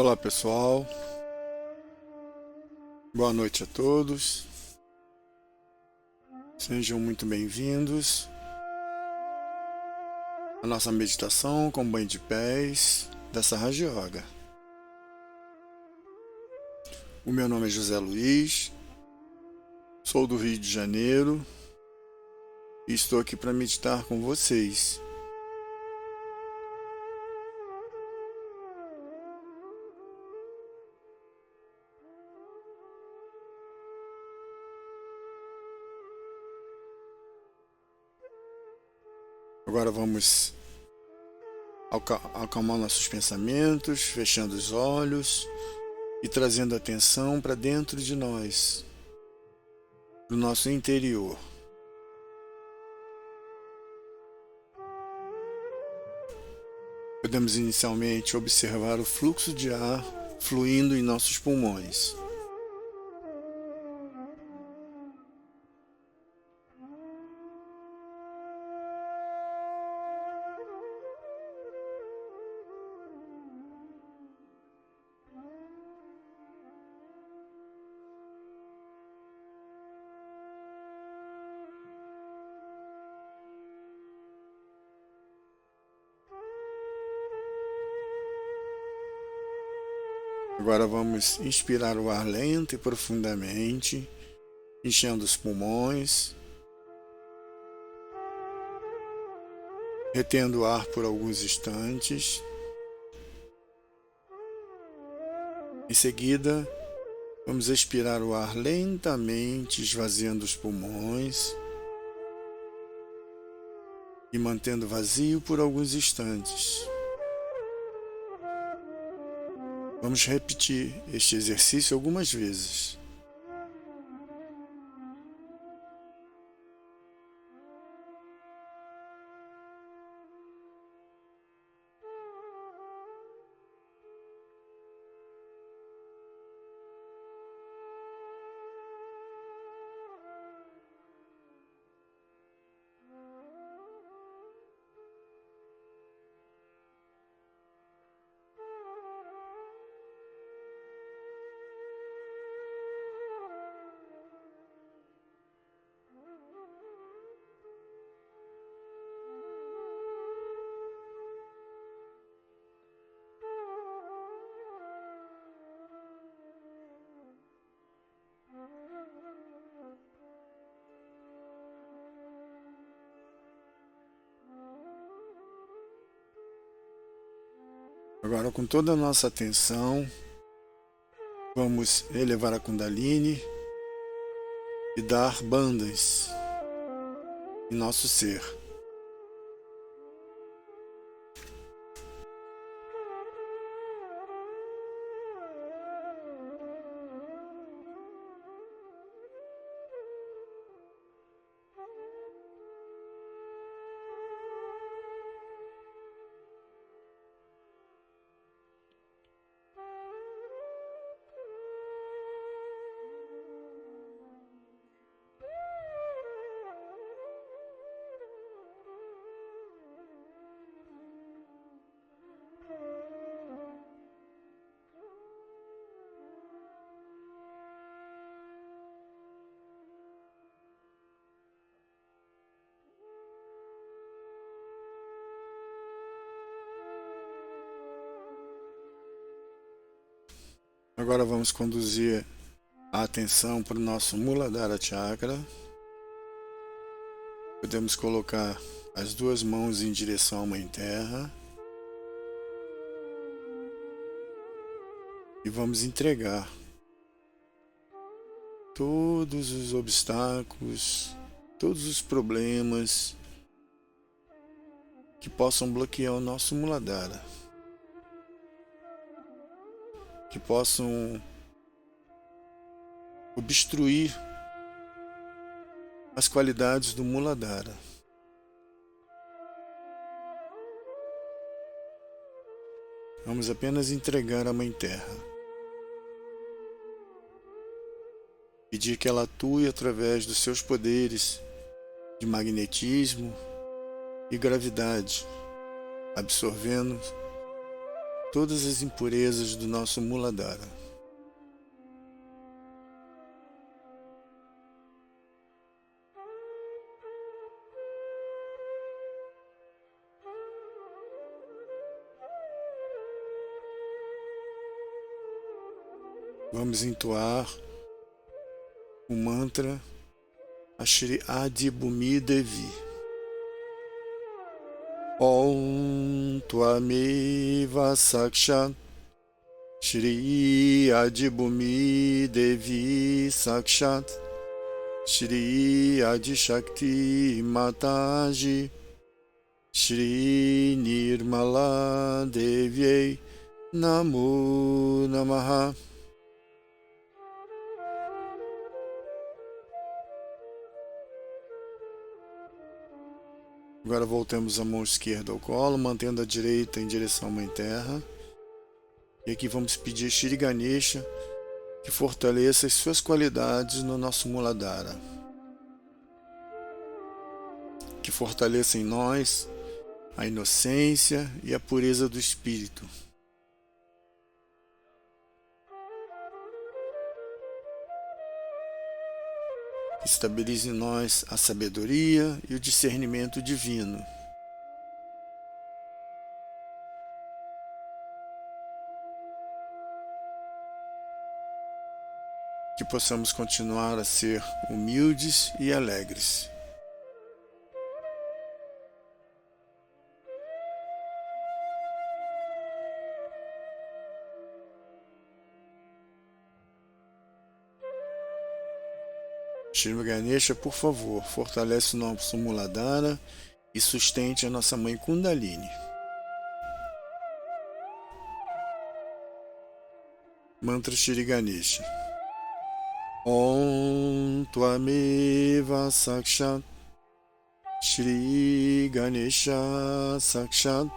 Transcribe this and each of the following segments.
Olá pessoal, boa noite a todos, sejam muito bem-vindos à nossa meditação com banho de pés da Sahaja Yoga. O meu nome é José Luiz, sou do Rio de Janeiro e estou aqui para meditar com vocês. Agora vamos acalmar nossos pensamentos, fechando os olhos e trazendo atenção para dentro de nós, do nosso interior. Podemos inicialmente observar o fluxo de ar fluindo em nossos pulmões. Agora vamos inspirar o ar lento e profundamente, enchendo os pulmões, retendo o ar por alguns instantes. Em seguida, vamos expirar o ar lentamente, esvaziando os pulmões e mantendo vazio por alguns instantes. Vamos repetir este exercício algumas vezes. Agora, com toda a nossa atenção, vamos elevar a Kundalini e dar bandas em nosso ser. Agora vamos conduzir a atenção para o nosso Muladhara Chakra. Podemos colocar as duas mãos em direção à Mãe Terra e vamos entregar todos os obstáculos, todos os problemas que possam bloquear o nosso Muladhara, que possam obstruir as qualidades do Muladhara. Vamos apenas entregar à Mãe Terra. Pedir que ela atue através dos seus poderes de magnetismo e gravidade, absorvendo todas as impurezas do nosso Muladhara. Vamos entoar o mantra a Shri Mataji Devi. Om Tvameva Sakshat Shri Mataji Devi Sakshat Shri Adi Shakti Mataji Shri Nirmala Devi Namo Namaha. Agora voltemos a mão esquerda ao colo, mantendo a direita em direção à Mãe Terra. E aqui vamos pedir a Shri Ganesha que fortaleça as suas qualidades no nosso Muladhara. Que fortaleça em nós a inocência e a pureza do espírito. Que estabilize em nós a sabedoria e o discernimento divino. Que possamos continuar a ser humildes e alegres. Shri Ganesha, por favor, fortalece o nosso Muladhara e sustente a nossa mãe Kundalini. Mantra Shri Ganesha. Om Tvameva Sakshat Shri Ganesha Sakshat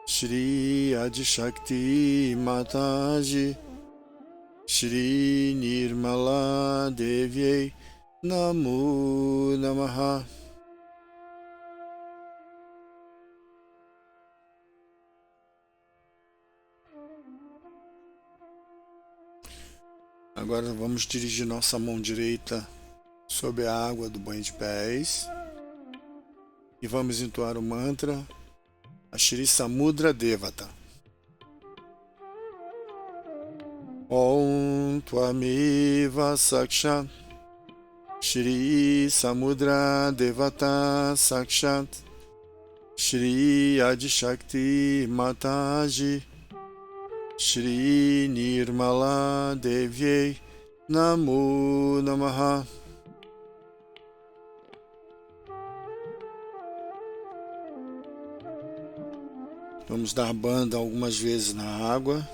Shri Adi Shakti Mataji Shri Nirmala Devi Namo Namaha. Agora vamos dirigir nossa mão direita sobre a água do banho de pés e vamos entoar o mantra a Shri Samudra Devata. Om Tvameva Sakshat Shri Samudra Devata Sakshat Shri Adi Shakti Mataji Shri Nirmala Devi Namo Namaha. Vamos dar banda algumas vezes na água.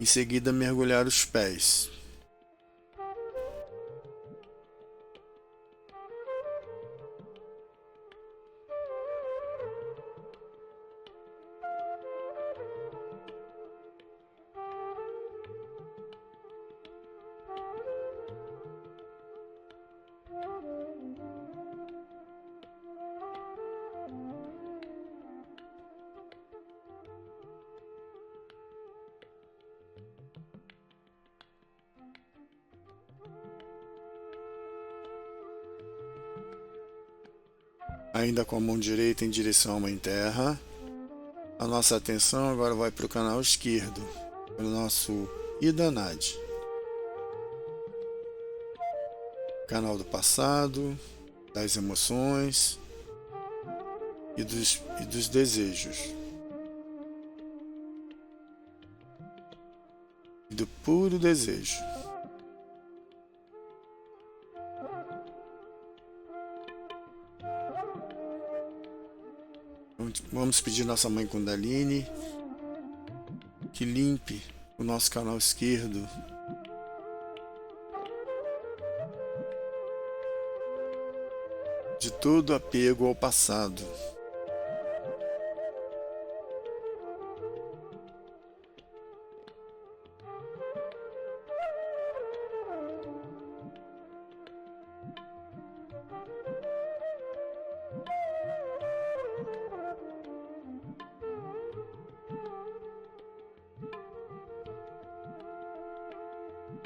Em seguida, mergulhar os pés. Ainda com a mão direita em direção à Mãe Terra, a nossa atenção agora vai para o canal esquerdo, para o nosso Idanadi. Canal do passado, das emoções e dos desejos. E do puro desejo. Vamos pedir nossa mãe Kundalini que limpe o nosso canal esquerdo de todo apego ao passado.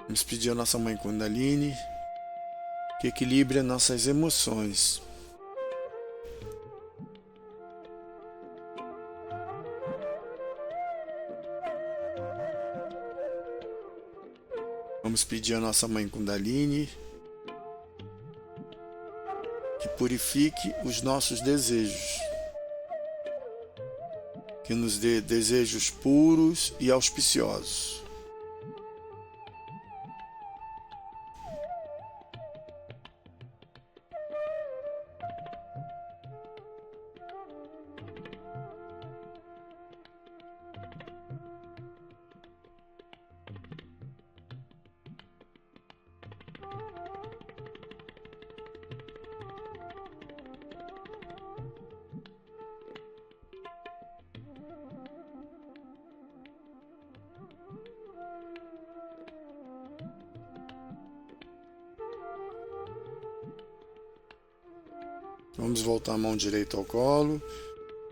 Vamos pedir a nossa Mãe Kundalini que equilibre as nossas emoções. Vamos pedir a nossa Mãe Kundalini que purifique os nossos desejos, que nos dê desejos puros e auspiciosos. Vamos voltar a mão direita ao colo,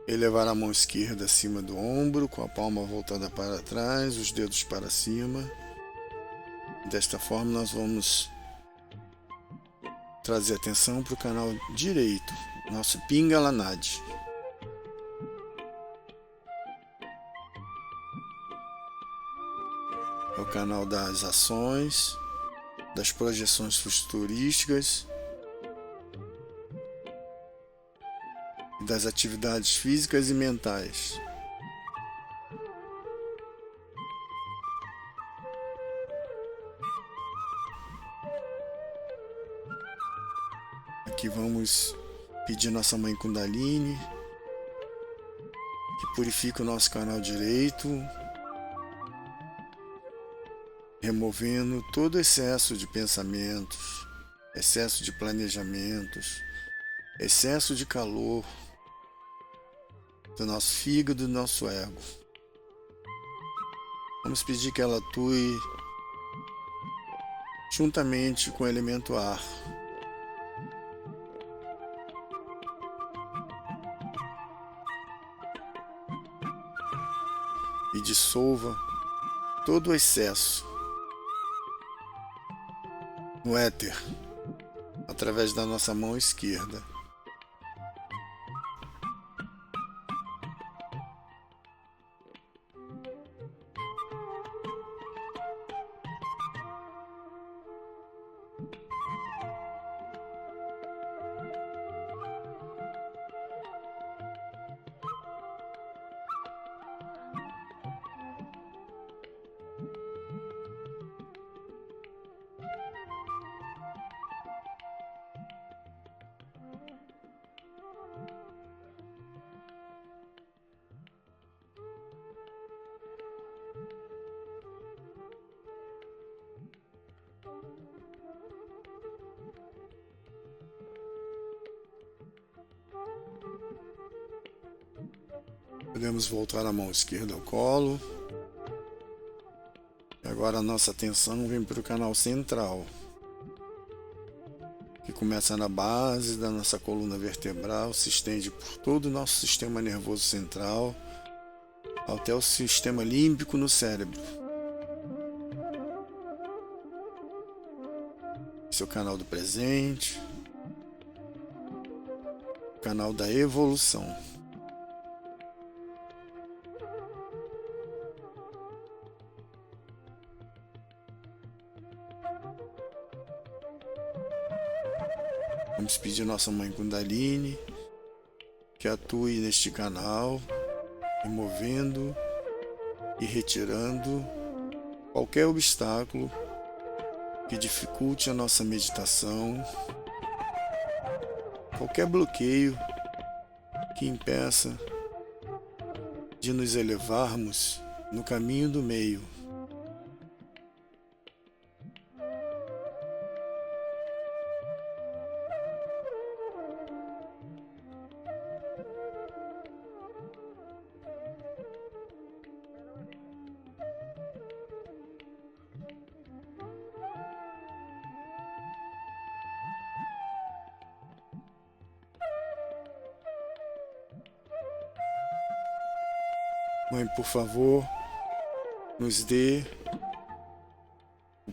elevar a mão esquerda acima do ombro, com a palma voltada para trás, os dedos para cima. Desta forma nós vamos trazer atenção para o canal direito, nosso Pingala Nadi. É o canal das ações, das projeções futurísticas, das atividades físicas e mentais. Aqui vamos pedir nossa Mãe Kundalini que purifique o nosso canal direito, removendo todo excesso de pensamentos, excesso de planejamentos, excesso de calor do nosso fígado e do nosso ego. Vamos pedir que ela atue juntamente com o elemento ar. E dissolva todo o excesso no éter, através da nossa mão esquerda. Podemos voltar a mão esquerda ao colo. E agora a nossa atenção vem para o canal central, que começa na base da nossa coluna vertebral, se estende por todo o nosso sistema nervoso central, até o sistema límbico no cérebro. Esse é o canal do presente, o canal da evolução. Vamos pedir a nossa Mãe Kundalini que atue neste canal, removendo e retirando qualquer obstáculo que dificulte a nossa meditação, qualquer bloqueio que impeça de nos elevarmos no caminho do meio. Mãe, por favor, nos dê o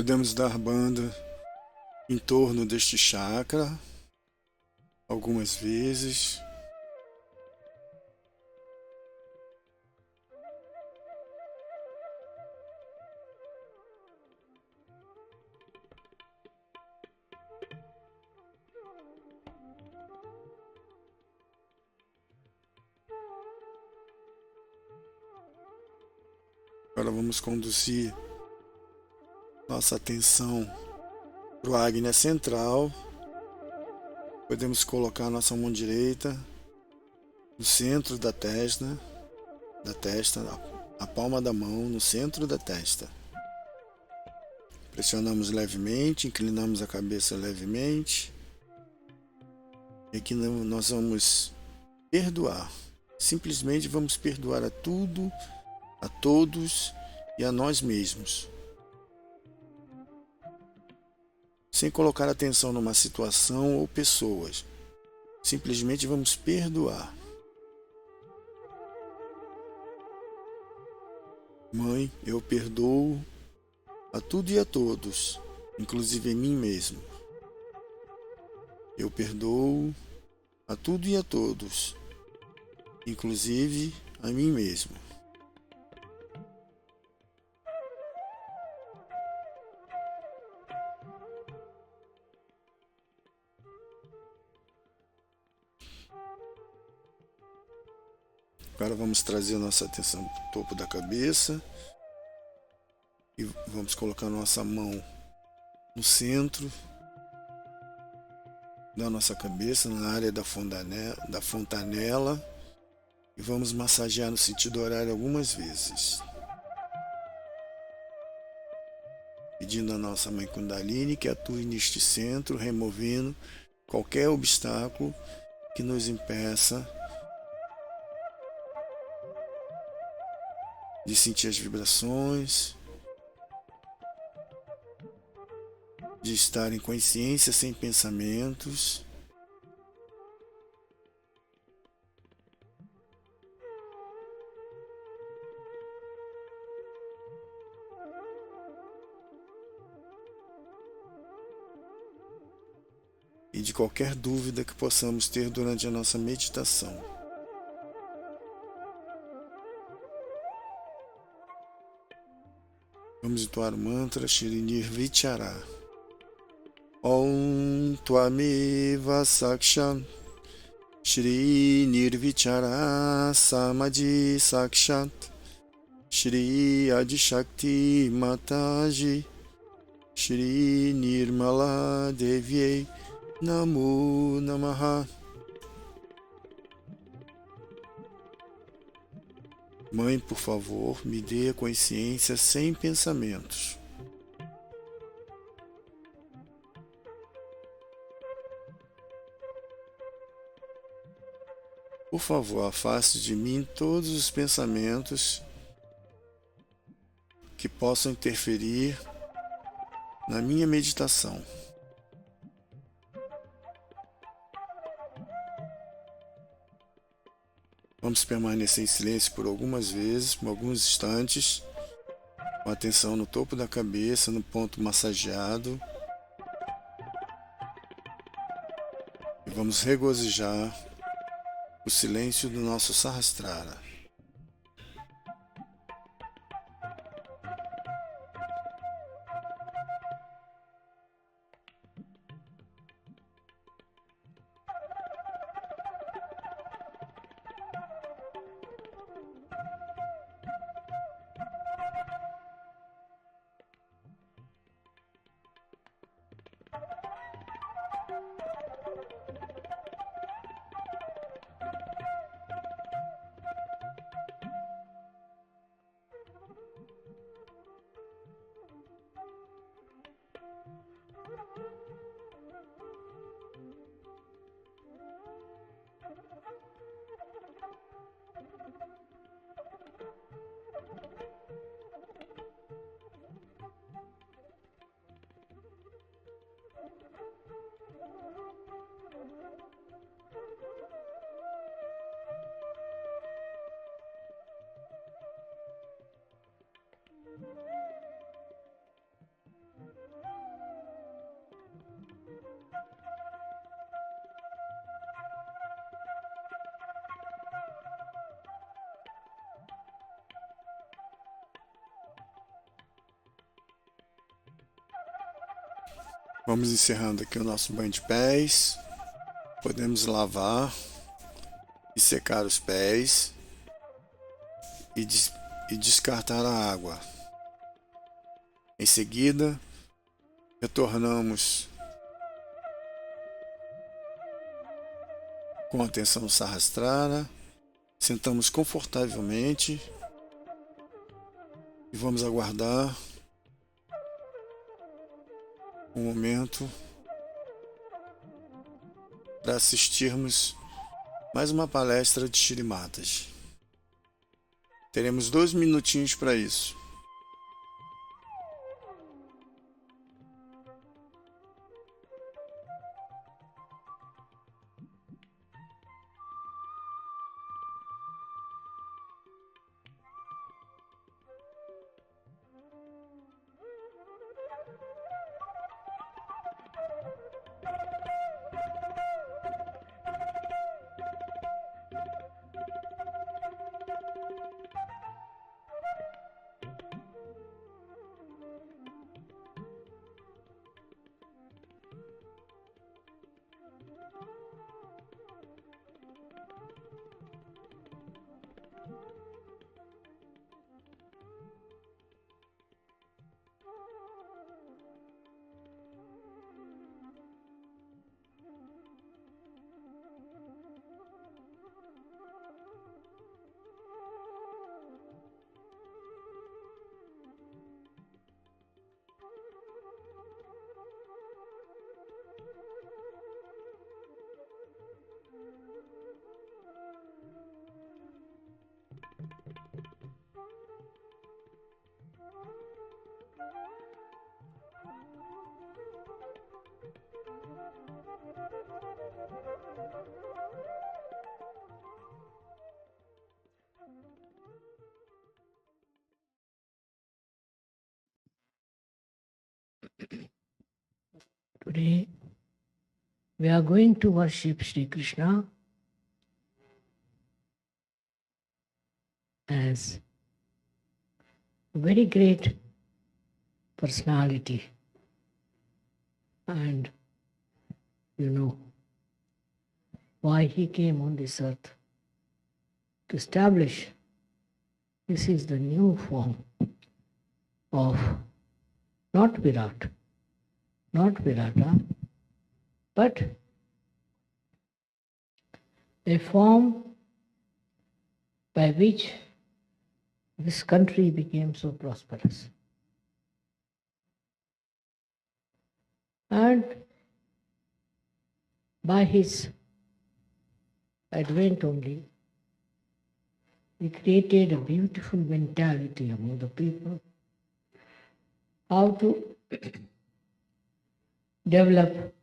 Podemos dar banda em torno deste chakra algumas vezes. Agora vamos conduzir nossa atenção para o Ágnia central. Podemos colocar nossa mão direita no centro da testa, a palma da mão no centro da testa. Pressionamos levemente, inclinamos a cabeça levemente. E aqui nós vamos perdoar. Simplesmente vamos perdoar a tudo, a todos e a nós mesmos. Sem colocar atenção numa situação ou pessoas. Simplesmente vamos perdoar. Mãe, eu perdoo a tudo e a todos, inclusive a mim mesmo. Eu perdoo a tudo e a todos, inclusive a mim mesmo. Agora vamos trazer nossa atenção para o topo da cabeça e vamos colocar nossa mão no centro da nossa cabeça, na área da fontanela, e vamos massagear no sentido horário algumas vezes. Pedindo a nossa mãe Kundalini que atue neste centro, removendo qualquer obstáculo que nos impeça de sentir as vibrações, de estar em consciência sem pensamentos. E de qualquer dúvida que possamos ter durante a nossa meditação. Vamos entoar o mantra Shri Nirvichara. Om Tvameva Sakshat Shri Nirvichara Samadhi Sakshat Shri Adishakti Mataji Shri Nirmala Devi Namo Namaha. Mãe, por favor, me dê a consciência sem pensamentos. Por favor, afaste de mim todos os pensamentos que possam interferir na minha meditação. Vamos permanecer em silêncio por algumas vezes, por alguns instantes, com atenção no topo da cabeça, no ponto massageado. E vamos regozijar o silêncio do nosso Sahasrara. Vamos encerrando aqui o nosso banho de pés. Podemos lavar e secar os pés e descartar a água. Em seguida, retornamos com a atenção no Sahasrara, sentamos confortavelmente e vamos aguardar um momento para assistirmos mais uma palestra de Shri Mataji. Teremos 2 minutinhos para isso. Today we are going to worship Sri Krishna as a very great personality. And you know why he came on this earth, to establish this is the new form of not Virat, not Virata, but a form by which this country became so prosperous. And by his advent only, he created a beautiful mentality among the people, how to develop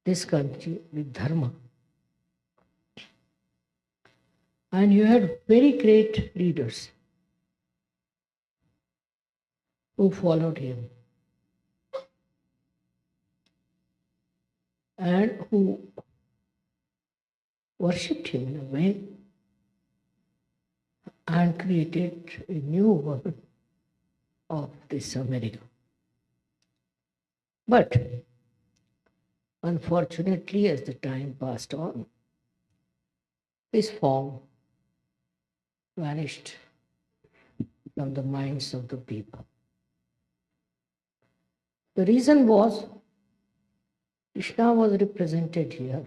this country with dharma. And you had very great leaders who followed him and who worshipped him in a way and created a new world of this America. But unfortunately, as the time passed on, this form vanished from the minds of the people. The reason was Krishna was represented here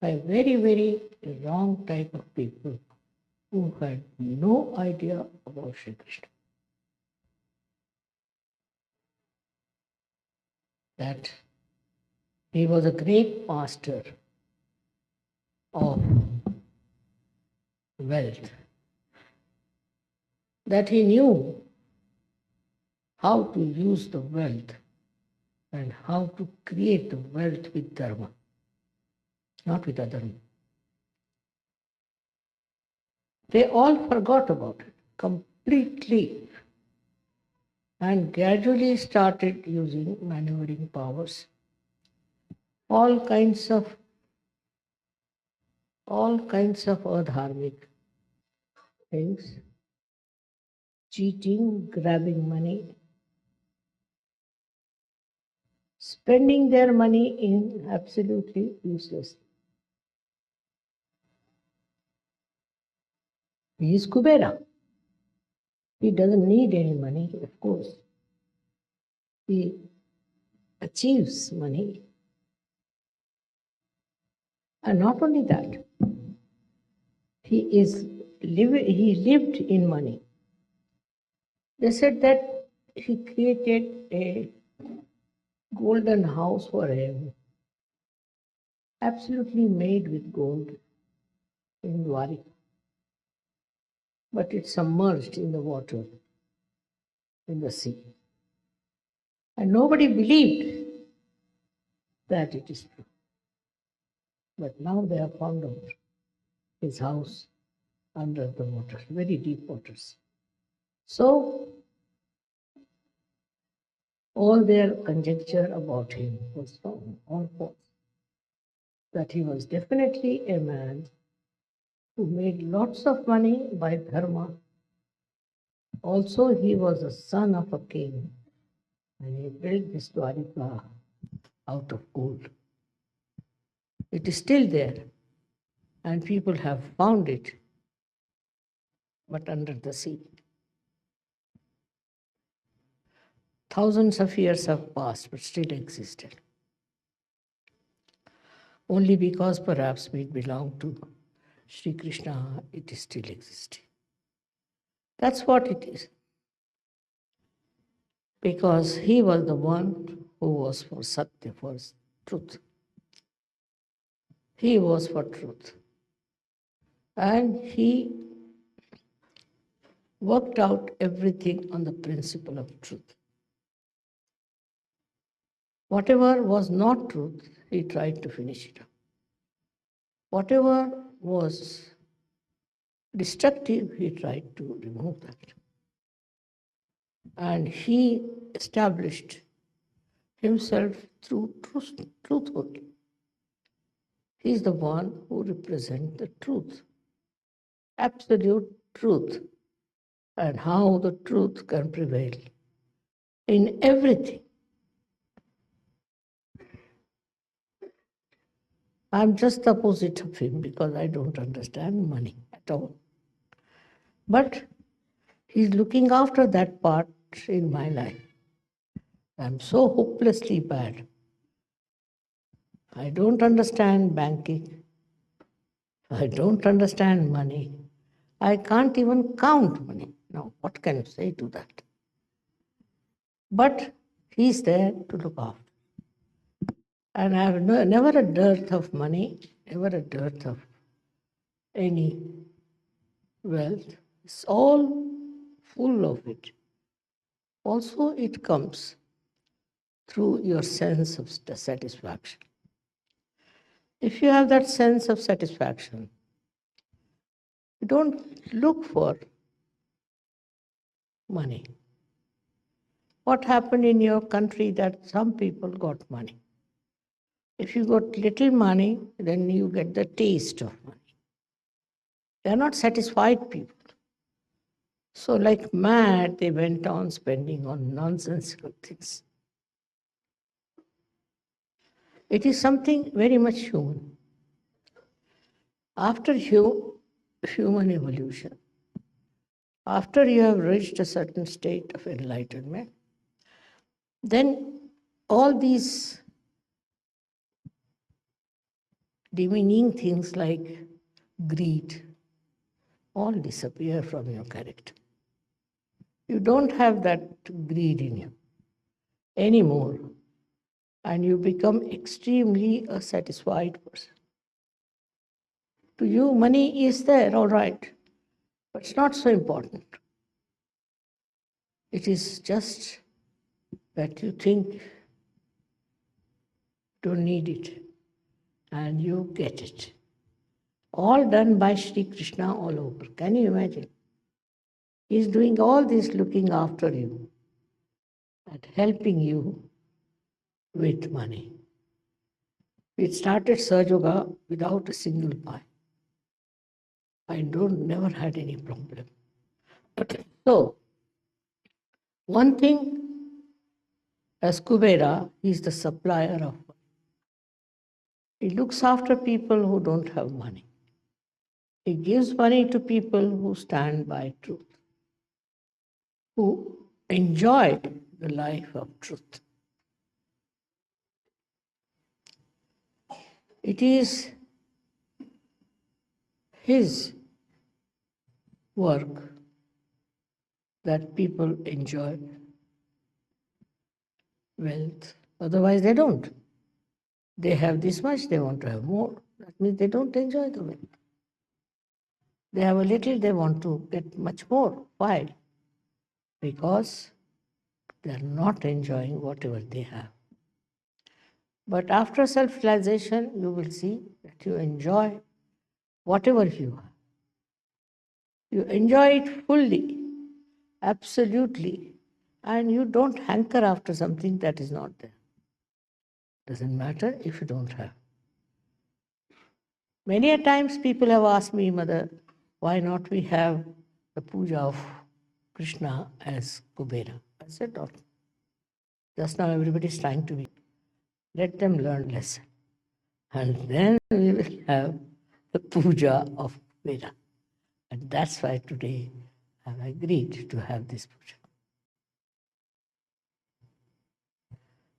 by very, very wrong type of people who had no idea about Shri Krishna. That he was a great master of wealth, that he knew how to use the wealth and how to create the wealth with dharma, not with adharma. They all forgot about it completely and gradually started using maneuvering powers, all kinds of adharmic things, cheating, grabbing money, spending their money in absolutely useless. He is Kubera. He doesn't need any money, of course. He achieves money. And not only that, he lived in money. They said that he created a golden house for him, absolutely made with gold in Dwarika. But it's submerged in the water, in the sea. And nobody believed that it is true. But now they have found out his house under the waters, very deep waters. So, all their conjecture about him was all false. That he was definitely a man who made lots of money by dharma. Also, he was the son of a king, and he built this Dwarika out of gold. It is still there, and people have found it, but under the sea. Thousands of years have passed, but still existed. Only because perhaps we belong to Sri Krishna, it is still existing. That's what it is. Because he was the one who was for Satya, for truth. He was for truth. And he worked out everything on the principle of truth. Whatever was not truth, he tried to finish it up. Whatever was destructive, he tried to remove that. And he established himself through truthhood. He is the one who represents the truth, absolute truth, and how the truth can prevail in everything. I'm just the opposite of him because I don't understand money at all. But he's looking after that part in my life. I'm so hopelessly bad. I don't understand banking. I don't understand money. I can't even count money. Now, what can you say to that? But he's there to look after. And I have never a dearth of money, never a dearth of any wealth. It's all full of it. Also, it comes through your sense of satisfaction. If you have that sense of satisfaction, you don't look for money. What happened in your country that some people got money? If you got little money, then you get the taste of money. They are not satisfied people. So like mad, they went on spending on nonsensical things. It is something very much human. After human evolution, after you have reached a certain state of enlightenment, then all these demeaning things like greed all disappear from your character. You don't have that greed in you anymore, and you become extremely a satisfied person. To you, money is there, all right, but it's not so important. It is just that you think you don't need it, and you get it. All done by Sri Krishna all over. Can you imagine? He's doing all this looking after you and helping you with money. We started Sahaja Yoga without a single pie. I never had any problem. So, one thing As Kubera, he is the supplier of money. He looks after people who don't have money. He gives money to people who stand by truth, who enjoy the life of truth. It is his work that people enjoy wealth. Otherwise, they don't. They have this much, they want to have more. That means they don't enjoy the wealth. They have a little, they want to get much more. Why? Because they are not enjoying whatever they have. But after self-realization, you will see that you enjoy whatever you have. You enjoy it fully, absolutely, and you don't hanker after something that is not there. Doesn't matter if you don't have. Many a times people have asked me, Mother, why not we have the puja of Krishna as Kubera? I said, no. Just now everybody is trying to be. Let them learn lesson. And then we will have the puja of Kubera. And that's why today I have agreed to have this puja.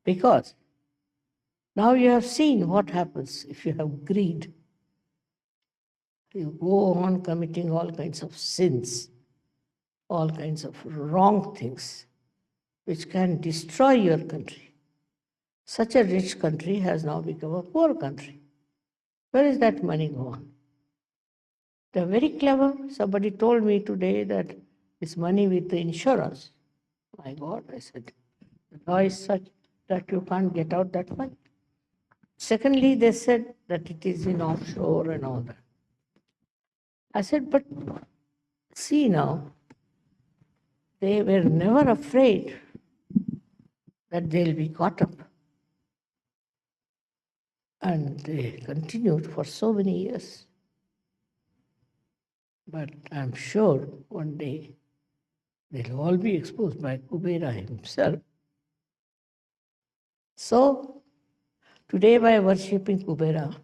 Because now you have seen what happens if you have greed. You go on committing all kinds of sins, all kinds of wrong things, which can destroy your country. Such a rich country has now become a poor country. Where is that money gone? They're very clever. Somebody told me today that it's money with the insurance. My God, I said, the law is such that you can't get out that money. Secondly, they said that it is in offshore and all that. I said, but see now, they were never afraid that they'll be caught up. And they continued for so many years. But I'm sure one day they'll all be exposed by Kubera himself. So, today by worshipping Kubera,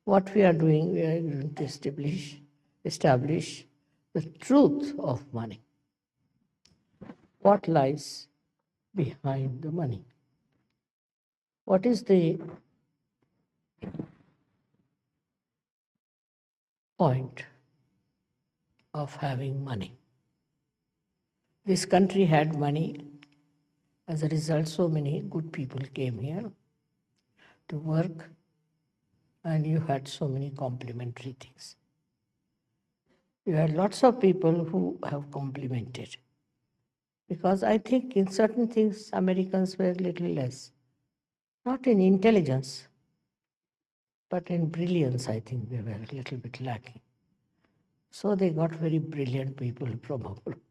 what we are doing, we are going to establish the truth of money. What lies behind the money? What is the point of having money? This country had money. As a result, so many good people came here to work, and you had so many complementary things. You had lots of people who have complimented. Because I think in certain things, Americans were a little less. Not in intelligence, but in brilliance, I think they were a little bit lacking. So they got very brilliant people from abroad.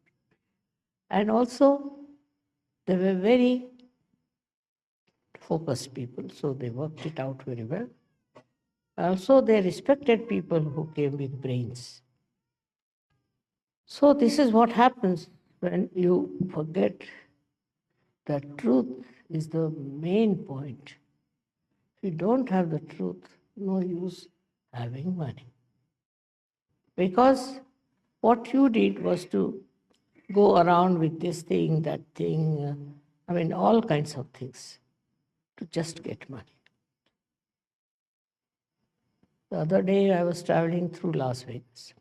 And also, they were very focused people, so they worked it out very well. Also, they respected people who came with brains. So this is what happens when you forget that truth is the main point. If you don't have the truth, no use having money. Because what you did was to go around with this thing, that thing, all kinds of things to just get money. The other day I was traveling through Las Vegas,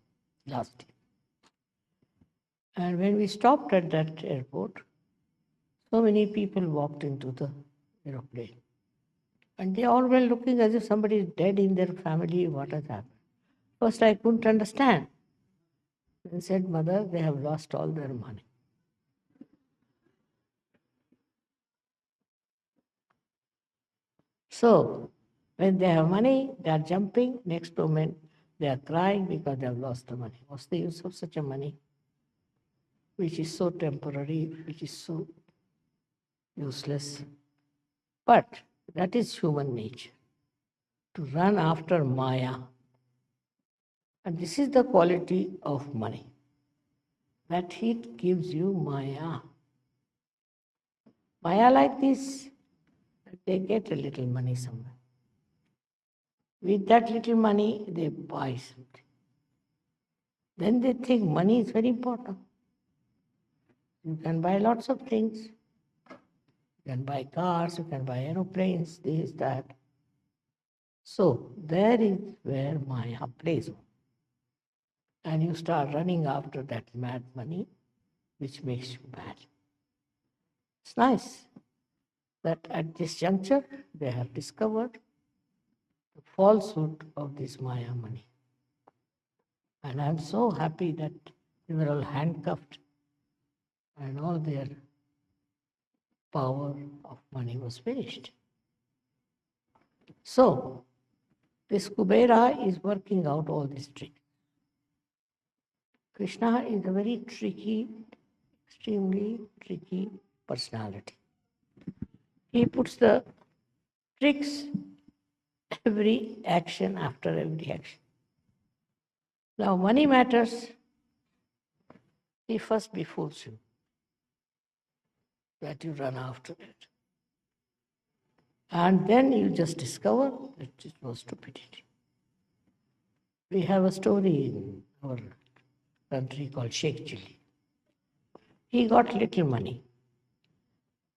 last year. And when we stopped at that airport, so many people walked into the aeroplane. And they all were looking as if somebody is dead in their family, what has happened. First I couldn't understand. Then said, Mother, they have lost all their money. So, when they have money, they are jumping. Next moment, they are crying because they have lost the money. What's the use of such a money, which is so temporary, which is so useless? But that is human nature, to run after Maya. And this is the quality of money, that it gives you Maya. Maya like this, they get a little money somewhere. With that little money, they buy something. Then they think money is very important. You can buy lots of things. You can buy cars, you can buy aeroplanes, this, that. So there is where Maya plays on. And you start running after that mad money, which makes you bad. It's nice that at this juncture they have discovered the falsehood of this Maya money. And I'm so happy that they were all handcuffed and all their power of money was finished. So, this Kubera is working out all these tricks. Krishna is a very tricky, extremely tricky personality. He puts the tricks every action after every action. Now, money matters, he first befools you that you run after it. And then you just discover that it was stupidity. We have a story in our country called Sheikh Chili. He got little money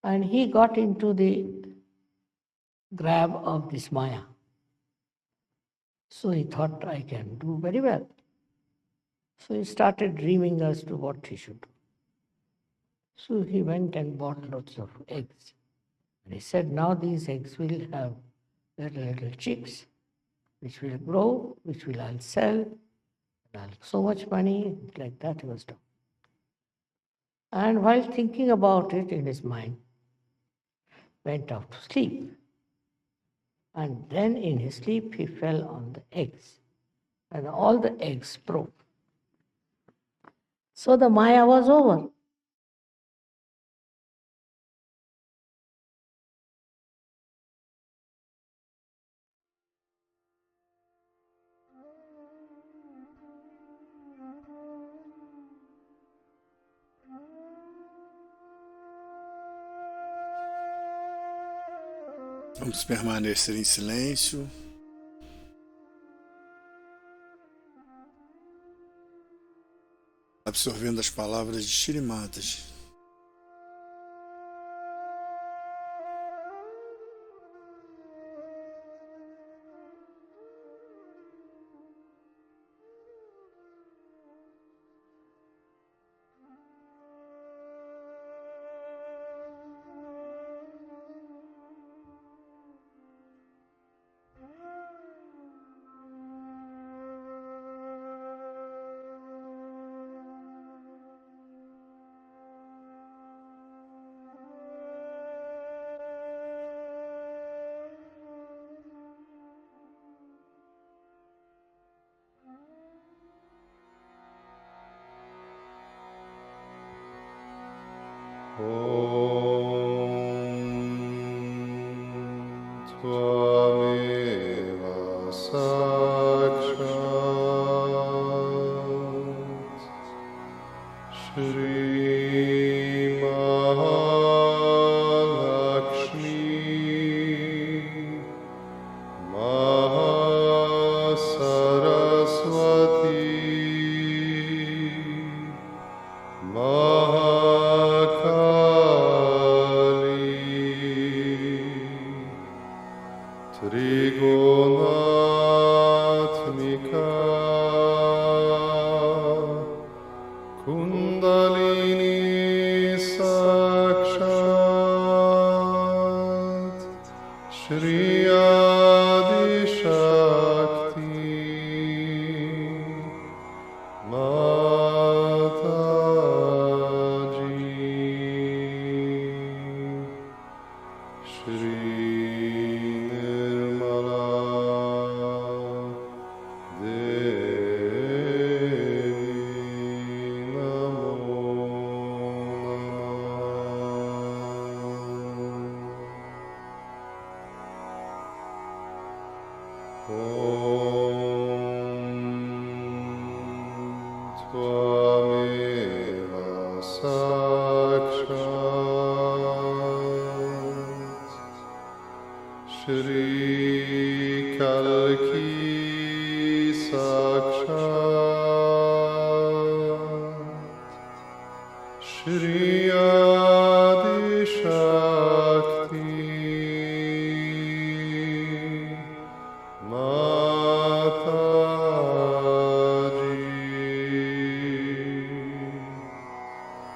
and he got into the grab of this Maya. So he thought, I can do very well. So he started dreaming as to what he should do. So he went and bought lots of eggs. And he said, now these eggs will have little chicks, which will grow, which will I'll sell, and I'll have so much money, like that he was done. And while thinking about it in his mind, went off to sleep. And then in his sleep he fell on the eggs, and all the eggs broke. So the Maya was over. Vamos permanecer em silêncio. Absorvendo as palavras de Shri Mataji. Tvameva Sakshat Shri Mahalakshmi Mahasaraswati Trigonatmika Kundalini Sakshat Shri Adi Shakti Mataji Shri Nirmala Devi Namo Namah Tvameva Sakshat Shri Kalki Sakshat Shri Adi Shakti Mataji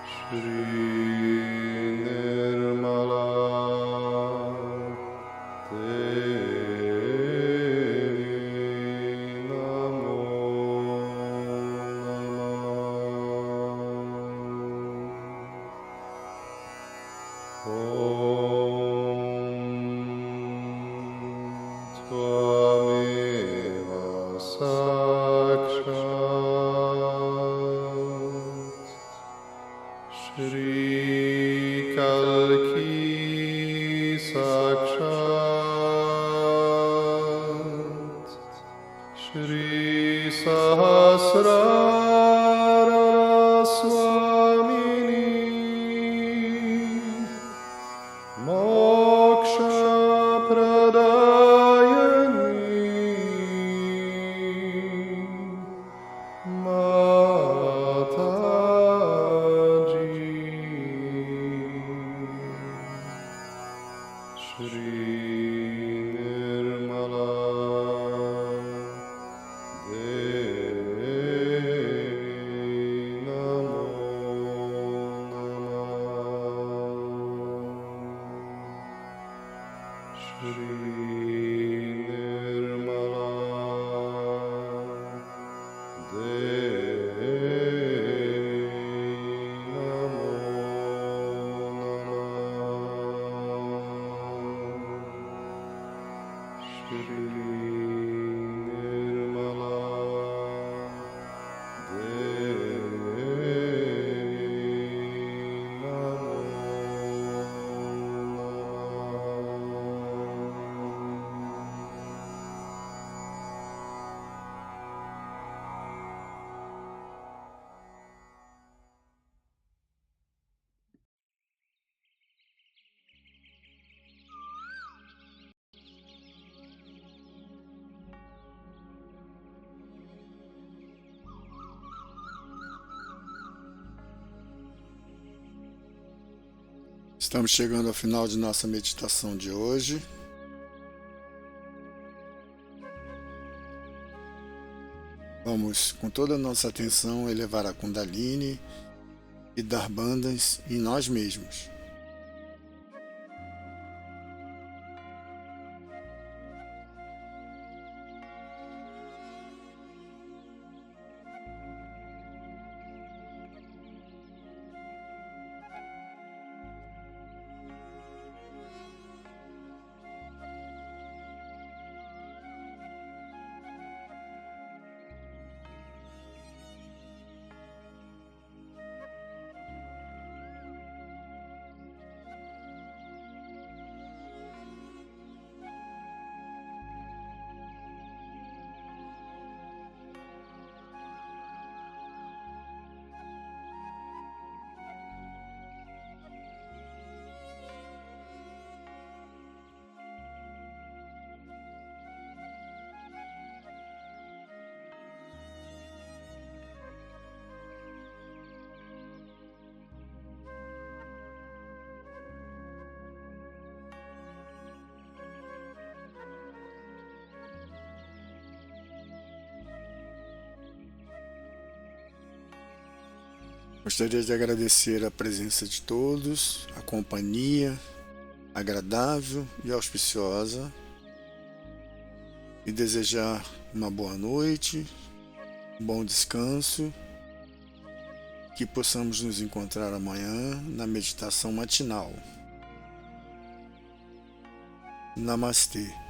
Shri Nirmala Devi Namo Namah Tvameva Sakshat Shri Kalki Sakshat Shri Sahasrara Swamini Moksha Pradayani Mataji Shri Nirmala Devi Namo Namah Shri Nirmala Devi Namo Namah Shri Nirmala Devi Estamos chegando ao final de nossa meditação de hoje. Vamos, com toda a nossa atenção, elevar a Kundalini e dar bandas em nós mesmos. Gostaria de agradecer a presença de todos, a companhia agradável e auspiciosa, e desejar uma boa noite, um bom descanso, que possamos nos encontrar amanhã na meditação matinal. Namastê.